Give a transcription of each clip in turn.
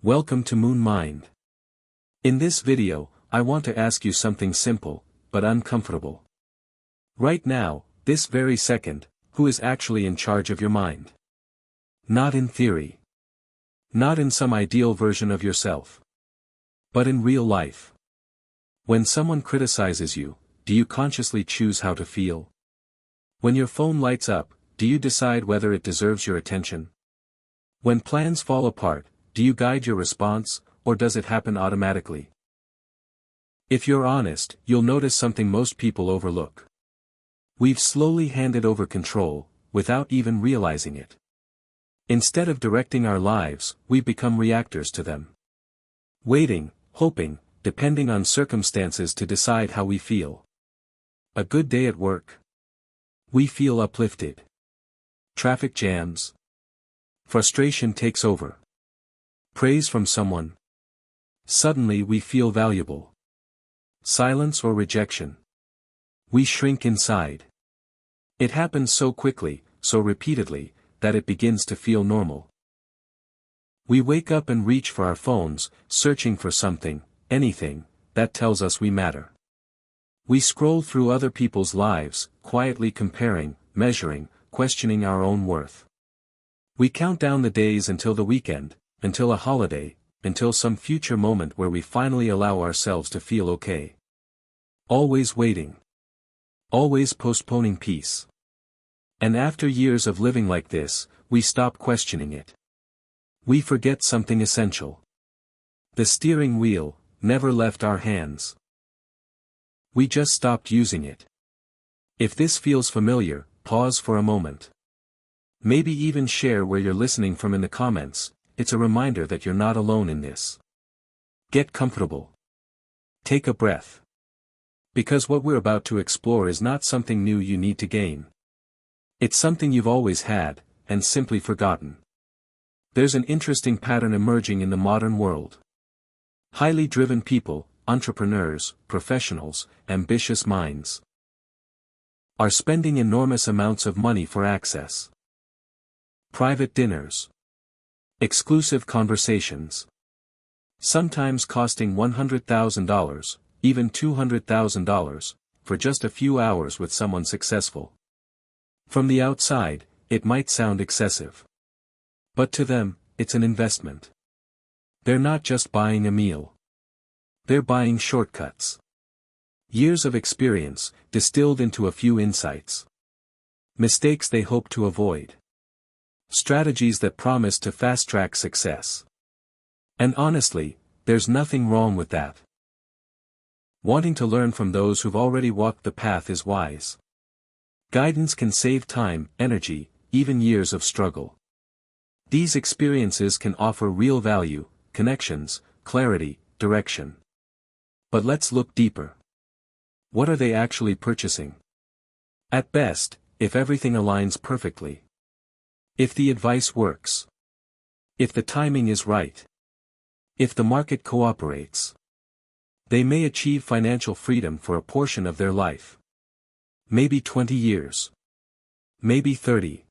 Welcome to Moon Mind. In this video, I want to ask you something simple, but uncomfortable. Right now, this very second, who is actually in charge of your mind? Not in theory. Not in some ideal version of yourself. But in real life. When someone criticizes you, do you consciously choose how to feel? When your phone lights up, do you decide whether it deserves your attention? When plans fall apart, do you guide your response, or does it happen automatically? If you're honest, you'll notice something most people overlook. We've slowly handed over control, without even realizing it. Instead of directing our lives, we've become reactors to them. Waiting, hoping, depending on circumstances to decide how we feel. A good day at work. We feel uplifted. Traffic jams. Frustration takes over. Praise from someone. Suddenly we feel valuable. Silence or rejection. We shrink inside. It happens so quickly, so repeatedly, that it begins to feel normal. We wake up and reach for our phones, searching for something, anything, that tells us we matter. We scroll through other people's lives, quietly comparing, measuring, questioning our own worth. We count down the days until the weekend, until a holiday, until some future moment where we finally allow ourselves to feel okay. Always waiting. Always postponing peace. And after years of living like this, we stop questioning it. We forget something essential. The steering wheel never left our hands. We just stopped using it. If this feels familiar, pause for a moment. Maybe even share where you're listening from in the comments. It's a reminder that you're not alone in this. Get comfortable. Take a breath. Because what we're about to explore is not something new you need to gain. It's something you've always had, and simply forgotten. There's an interesting pattern emerging in the modern world. Highly driven people, entrepreneurs, professionals, ambitious minds, are spending enormous amounts of money for access. Private dinners. Exclusive conversations. Sometimes costing $100,000, even $200,000, for just a few hours with someone successful. From the outside, it might sound excessive. But to them, it's an investment. They're not just buying a meal. They're buying shortcuts. Years of experience, distilled into a few insights. Mistakes they hope to avoid. Strategies that promise to fast-track success. And honestly, there's nothing wrong with that. Wanting to learn from those who've already walked the path is wise. Guidance can save time, energy, even years of struggle. These experiences can offer real value, connections, clarity, direction. But let's look deeper. What are they actually purchasing? At best, if everything aligns perfectly. If the advice works. If the timing is right. If the market cooperates. They may achieve financial freedom for a portion of their life. Maybe 20 years. Maybe 30.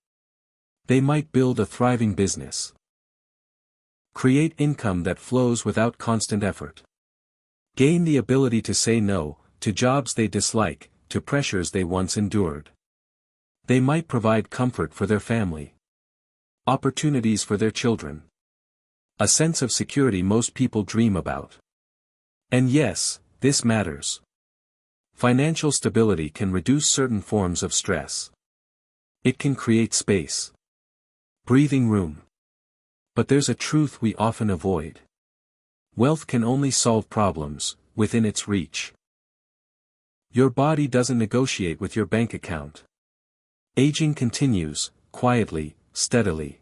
They might build a thriving business. Create income that flows without constant effort. Gain the ability to say no, to jobs they dislike, to pressures they once endured. They might provide comfort for their family. Opportunities for their children. A sense of security most people dream about. And yes, this matters. Financial stability can reduce certain forms of stress. It can create space. Breathing room. But there's a truth we often avoid. Wealth can only solve problems, within its reach. Your body doesn't negotiate with your bank account. Aging continues, quietly, steadily.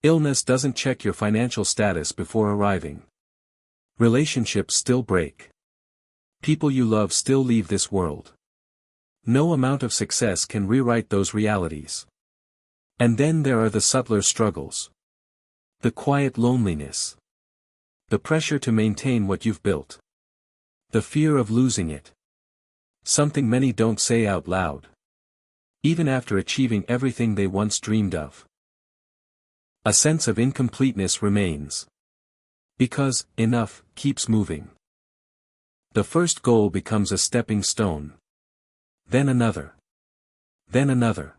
Illness doesn't check your financial status before arriving. Relationships still break. People you love still leave this world. No amount of success can rewrite those realities. And then there are the subtler struggles. The quiet loneliness. The pressure to maintain what you've built. The fear of losing it. Something many don't say out loud. Even after achieving everything they once dreamed of. A sense of incompleteness remains. Because, enough, keeps moving. The first goal becomes a stepping stone. Then another. Then another.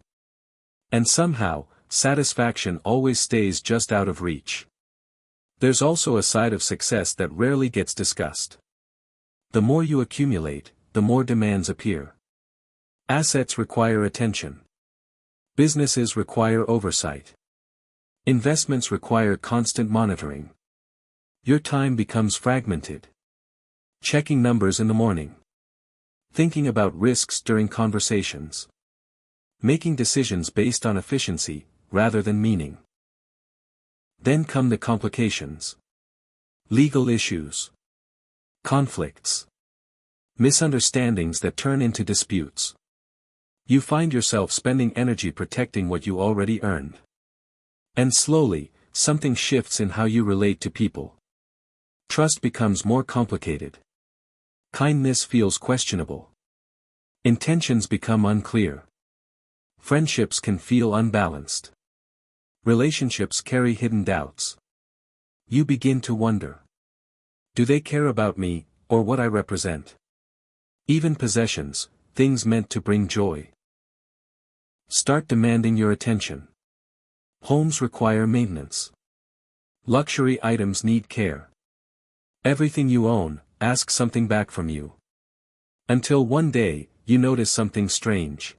And somehow, satisfaction always stays just out of reach. There's also a side of success that rarely gets discussed. The more you accumulate, the more demands appear. Assets require attention. Businesses require oversight. Investments require constant monitoring. Your time becomes fragmented. Checking numbers in the morning. Thinking about risks during conversations. Making decisions based on efficiency, rather than meaning. Then come the complications. Legal issues. Conflicts. Misunderstandings that turn into disputes. You find yourself spending energy protecting what you already earned. And slowly, something shifts in how you relate to people. Trust becomes more complicated. Kindness feels questionable. Intentions become unclear. Friendships can feel unbalanced. Relationships carry hidden doubts. You begin to wonder. Do they care about me, or what I represent? Even possessions, things meant to bring joy, start demanding your attention. Homes require maintenance. Luxury items need care. Everything you own asks something back from you. Until one day, you notice something strange.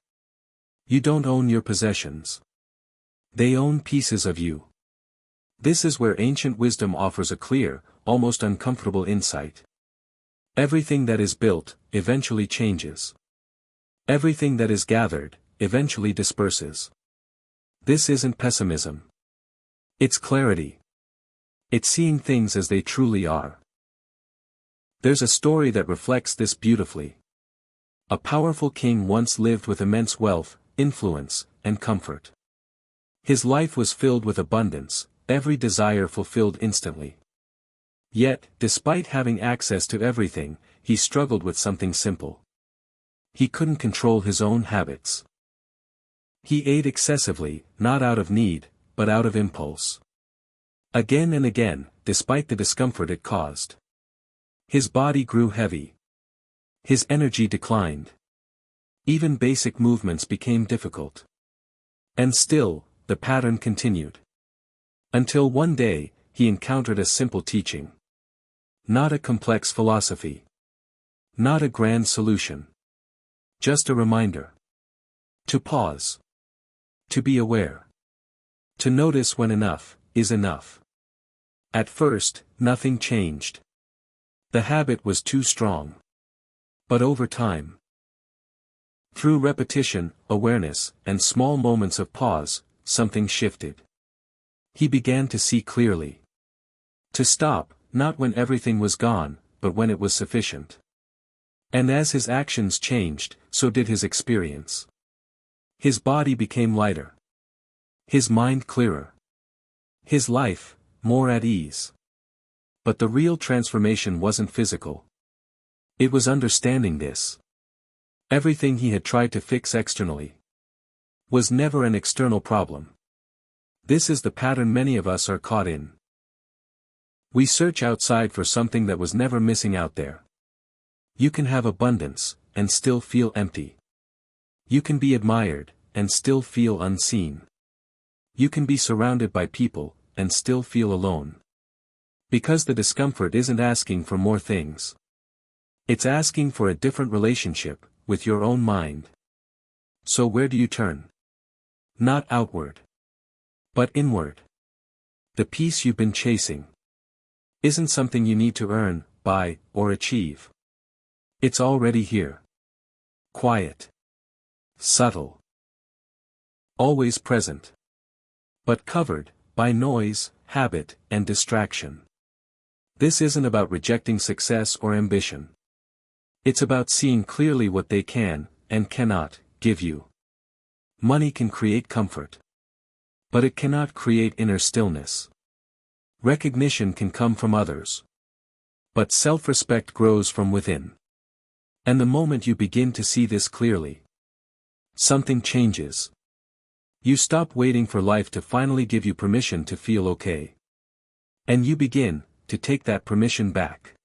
You don't own your possessions. They own pieces of you. This is where ancient wisdom offers a clear, almost uncomfortable insight. Everything that is built, eventually changes. Everything that is gathered, eventually disperses. This isn't pessimism. It's clarity. It's seeing things as they truly are. There's a story that reflects this beautifully. A powerful king once lived with immense wealth, influence, and comfort. His life was filled with abundance, every desire fulfilled instantly. Yet, despite having access to everything, he struggled with something simple. He couldn't control his own habits. He ate excessively, not out of need, but out of impulse. Again and again, despite the discomfort it caused. His body grew heavy. His energy declined. Even basic movements became difficult. And still, the pattern continued. Until one day, he encountered a simple teaching. Not a complex philosophy. Not a grand solution. Just a reminder. To pause. To be aware. To notice when enough is enough. At first, nothing changed. The habit was too strong. But over time, through repetition, awareness, and small moments of pause, something shifted. He began to see clearly. To stop, not when everything was gone, but when it was sufficient. And as his actions changed, so did his experience. His body became lighter. His mind clearer. His life, more at ease. But the real transformation wasn't physical. It was understanding this. Everything he had tried to fix externally was never an external problem. This is the pattern many of us are caught in. We search outside for something that was never missing out there. You can have abundance, and still feel empty. You can be admired, and still feel unseen. You can be surrounded by people, and still feel alone. Because the discomfort isn't asking for more things. It's asking for a different relationship with your own mind. So where do you turn? Not outward, but inward. The peace you've been chasing isn't something you need to earn, buy, or achieve. It's already here. Quiet. Subtle. Always present. But covered by noise, habit, and distraction. This isn't about rejecting success or ambition. It's about seeing clearly what they can, and cannot, give you. Money can create comfort. But it cannot create inner stillness. Recognition can come from others. But self-respect grows from within. And the moment you begin to see this clearly, something changes. You stop waiting for life to finally give you permission to feel okay. And you begin, to take that permission back.